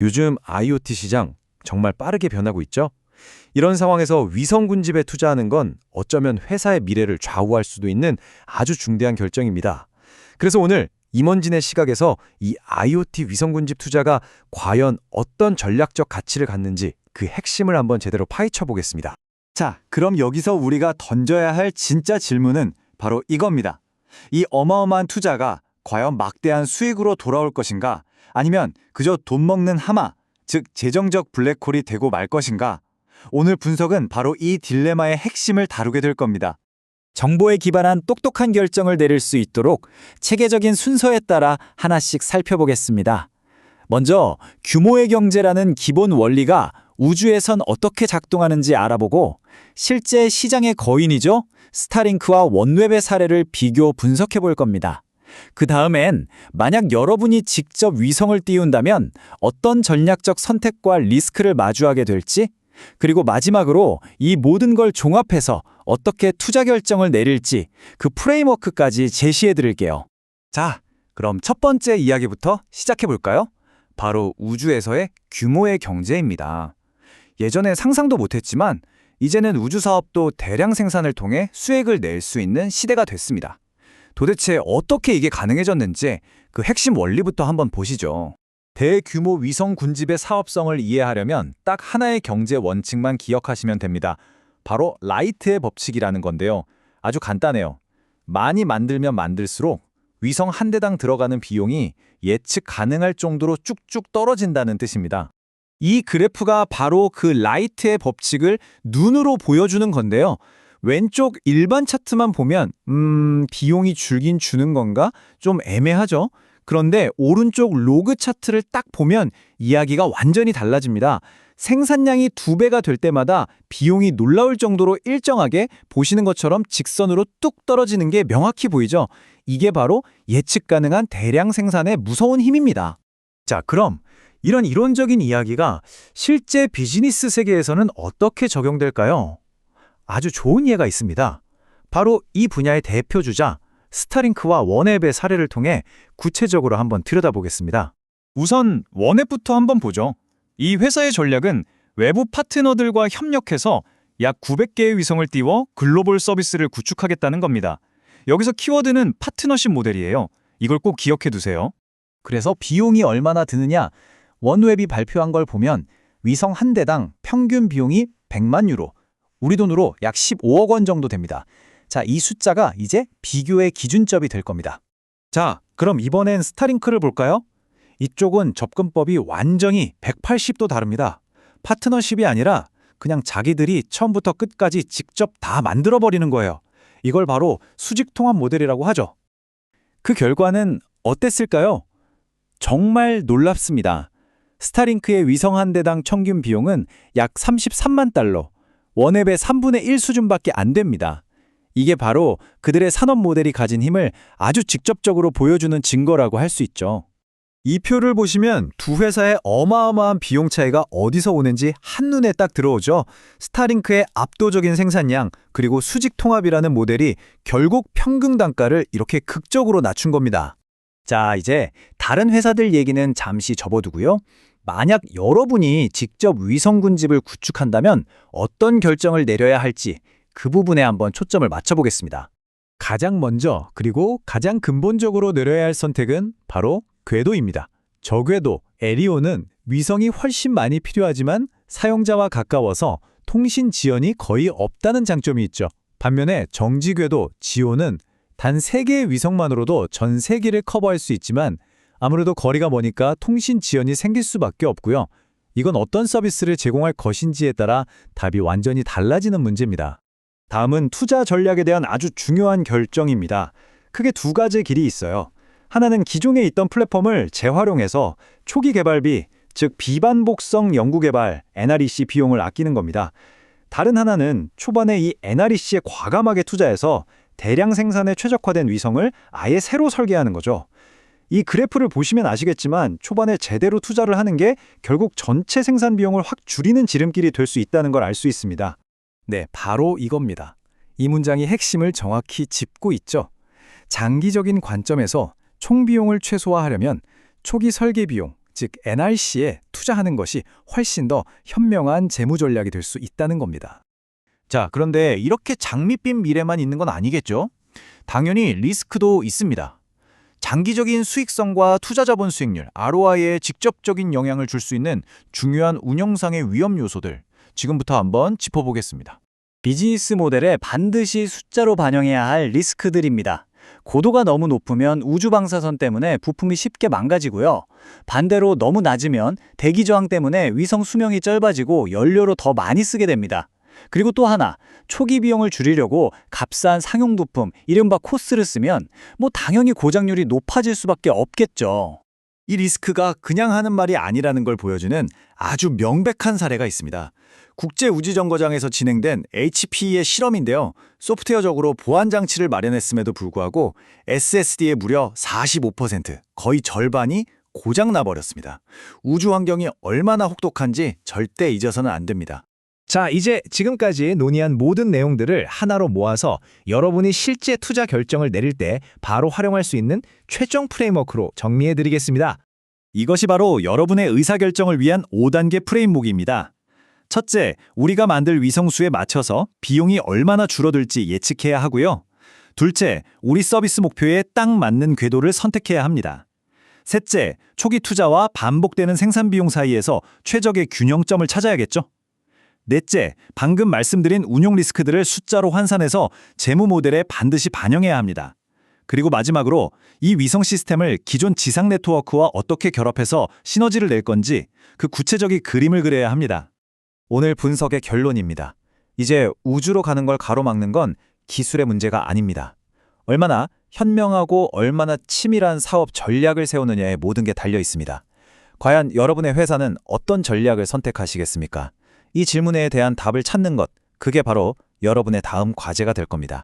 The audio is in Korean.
요즘 IoT 시장 정말 빠르게 변하고 있죠? 이런 상황에서 위성 군집에 투자하는 건 어쩌면 회사의 미래를 좌우할 수도 있는 아주 중대한 결정입니다. 그래서 오늘 임원진의 시각에서 이 IoT 위성 군집 투자가 과연 어떤 전략적 가치를 갖는지 그 핵심을 한번 제대로 파헤쳐 보겠습니다. 자, 그럼 여기서 우리가 던져야 할 진짜 질문은 바로 이겁니다. 이 어마어마한 투자가 과연 막대한 수익으로 돌아올 것인가? 아니면 그저 돈 먹는 하마, 즉 재정적 블랙홀이 되고 말 것인가? 오늘 분석은 바로 이 딜레마의 핵심을 다루게 될 겁니다. 정보에 기반한 똑똑한 결정을 내릴 수 있도록 체계적인 순서에 따라 하나씩 살펴보겠습니다. 먼저 규모의 경제라는 기본 원리가 우주에선 어떻게 작동하는지 알아보고 실제 시장의 거인이죠. 스타링크와 원웹의 사례를 비교 분석해 볼 겁니다. 그 다음엔 만약 여러분이 직접 위성을 띄운다면 어떤 전략적 선택과 리스크를 마주하게 될지, 그리고 마지막으로 이 모든 걸 종합해서 어떻게 투자 결정을 내릴지 그 프레임워크까지 제시해 드릴게요. 자, 그럼 첫 번째 이야기부터 시작해 볼까요? 바로 우주에서의 규모의 경제입니다. 예전에 상상도 못했지만 이제는 우주 사업도 대량 생산을 통해 수익을 낼 수 있는 시대가 됐습니다. 도대체 어떻게 이게 가능해졌는지 그 핵심 원리부터 한번 보시죠. 대규모 위성 군집의 사업성을 이해하려면 딱 하나의 경제 원칙만 기억하시면 됩니다. 바로 라이트의 법칙이라는 건데요. 아주 간단해요. 많이 만들면 만들수록 위성 한 대당 들어가는 비용이 예측 가능할 정도로 쭉쭉 떨어진다는 뜻입니다. 이 그래프가 바로 그 라이트의 법칙을 눈으로 보여주는 건데요. 왼쪽 일반 차트만 보면 비용이 줄긴 주는 건가? 좀 애매하죠? 그런데 오른쪽 로그 차트를 딱 보면 이야기가 완전히 달라집니다. 생산량이 2배가 될 때마다 비용이 놀라울 정도로 일정하게 보시는 것처럼 직선으로 뚝 떨어지는 게 명확히 보이죠? 이게 바로 예측 가능한 대량 생산의 무서운 힘입니다. 자, 그럼 이런 이론적인 이야기가 실제 비즈니스 세계에서는 어떻게 적용될까요? 아주 좋은 예가 있습니다. 바로 이 분야의 대표 주자 스타링크와 원앱의 사례를 통해 구체적으로 한번 들여다보겠습니다. 우선 원앱부터 한번 보죠. 이 회사의 전략은 외부 파트너들과 협력해서 약 900개의 위성을 띄워 글로벌 서비스를 구축하겠다는 겁니다. 여기서 키워드는 파트너십 모델이에요. 이걸 꼭 기억해 두세요. 그래서 비용이 얼마나 드느냐? 원웹이 발표한 걸 보면 위성 한 대당 평균 비용이 100만 유로, 우리 돈으로 약 15억 원 정도 됩니다. 자, 이 숫자가 이제 비교의 기준점이 될 겁니다. 자, 그럼 이번엔 스타링크를 볼까요? 이쪽은 접근법이 완전히 180도 다릅니다. 파트너십이 아니라 그냥 자기들이 처음부터 끝까지 직접 다 만들어버리는 거예요. 이걸 바로 수직통합 모델이라고 하죠. 그 결과는 어땠을까요? 정말 놀랍습니다. 스타링크의 위성 한 대당 평균 비용은 약 33만 달러, 원앱의 3분의 1 수준밖에 안 됩니다. 이게 바로 그들의 산업 모델이 가진 힘을 아주 직접적으로 보여주는 증거라고 할 수 있죠. 이 표를 보시면 두 회사의 어마어마한 비용 차이가 어디서 오는지 한눈에 딱 들어오죠. 스타링크의 압도적인 생산량, 그리고 수직 통합이라는 모델이 결국 평균 단가를 이렇게 극적으로 낮춘 겁니다. 자, 이제 다른 회사들 얘기는 잠시 접어두고요. 만약 여러분이 직접 위성 군집을 구축한다면 어떤 결정을 내려야 할지 그 부분에 한번 초점을 맞춰보겠습니다. 가장 먼저 그리고 가장 근본적으로 내려야 할 선택은 바로 궤도입니다. 저궤도 LEO는 위성이 훨씬 많이 필요하지만 사용자와 가까워서 통신 지연이 거의 없다는 장점이 있죠. 반면에 정지궤도 GEO는 단 3개의 위성만으로도 전 세계를 커버할 수 있지만 아무래도 거리가 머니까 통신 지연이 생길 수밖에 없고요. 이건 어떤 서비스를 제공할 것인지에 따라 답이 완전히 달라지는 문제입니다. 다음은 투자 전략에 대한 아주 중요한 결정입니다. 크게 두 가지 길이 있어요. 하나는 기존에 있던 플랫폼을 재활용해서 초기 개발비, 즉 비반복성 연구개발 NREC 비용을 아끼는 겁니다. 다른 하나는 초반에 이 NREC에 과감하게 투자해서 대량 생산에 최적화된 위성을 아예 새로 설계하는 거죠. 이 그래프를 보시면 아시겠지만 초반에 제대로 투자를 하는 게 결국 전체 생산 비용을 확 줄이는 지름길이 될 수 있다는 걸 알 수 있습니다. 네, 바로 이겁니다. 이 문장이 핵심을 정확히 짚고 있죠. 장기적인 관점에서 총 비용을 최소화하려면 초기 설계 비용, 즉 NRC에 투자하는 것이 훨씬 더 현명한 재무 전략이 될 수 있다는 겁니다. 자, 그런데 이렇게 장밋빛 미래만 있는 건 아니겠죠? 당연히 리스크도 있습니다. 장기적인 수익성과 투자 자본 수익률, ROI에 직접적인 영향을 줄 수 있는 중요한 운영상의 위험 요소들, 지금부터 한번 짚어보겠습니다. 비즈니스 모델에 반드시 숫자로 반영해야 할 리스크들입니다. 고도가 너무 높으면 우주 방사선 때문에 부품이 쉽게 망가지고요. 반대로 너무 낮으면 대기 저항 때문에 위성 수명이 짧아지고 연료로 더 많이 쓰게 됩니다. 그리고 또 하나, 초기 비용을 줄이려고 값싼 상용 부품, 이른바 코스를 쓰면 당연히 고장률이 높아질 수밖에 없겠죠. 이 리스크가 그냥 하는 말이 아니라는 걸 보여주는 아주 명백한 사례가 있습니다. 국제우주정거장에서 진행된 HPE의 실험인데요. 소프트웨어적으로 보안 장치를 마련했음에도 불구하고 SSD의 무려 45%, 거의 절반이 고장나 버렸습니다. 우주 환경이 얼마나 혹독한지 절대 잊어서는 안 됩니다. 자, 이제 지금까지 논의한 모든 내용들을 하나로 모아서 여러분이 실제 투자 결정을 내릴 때 바로 활용할 수 있는 최종 프레임워크로 정리해드리겠습니다. 이것이 바로 여러분의 의사결정을 위한 5단계 프레임워크입니다. 첫째, 우리가 만들 위성수에 맞춰서 비용이 얼마나 줄어들지 예측해야 하고요. 둘째, 우리 서비스 목표에 딱 맞는 궤도를 선택해야 합니다. 셋째, 초기 투자와 반복되는 생산 비용 사이에서 최적의 균형점을 찾아야겠죠. 넷째, 방금 말씀드린 운용 리스크들을 숫자로 환산해서 재무 모델에 반드시 반영해야 합니다. 그리고 마지막으로 이 위성 시스템을 기존 지상 네트워크와 어떻게 결합해서 시너지를 낼 건지 그 구체적인 그림을 그려야 합니다. 오늘 분석의 결론입니다. 이제 우주로 가는 걸 가로막는 건 기술의 문제가 아닙니다. 얼마나 현명하고 얼마나 치밀한 사업 전략을 세우느냐에 모든 게 달려 있습니다. 과연 여러분의 회사는 어떤 전략을 선택하시겠습니까? 이 질문에 대한 답을 찾는 것, 그게 바로 여러분의 다음 과제가 될 겁니다.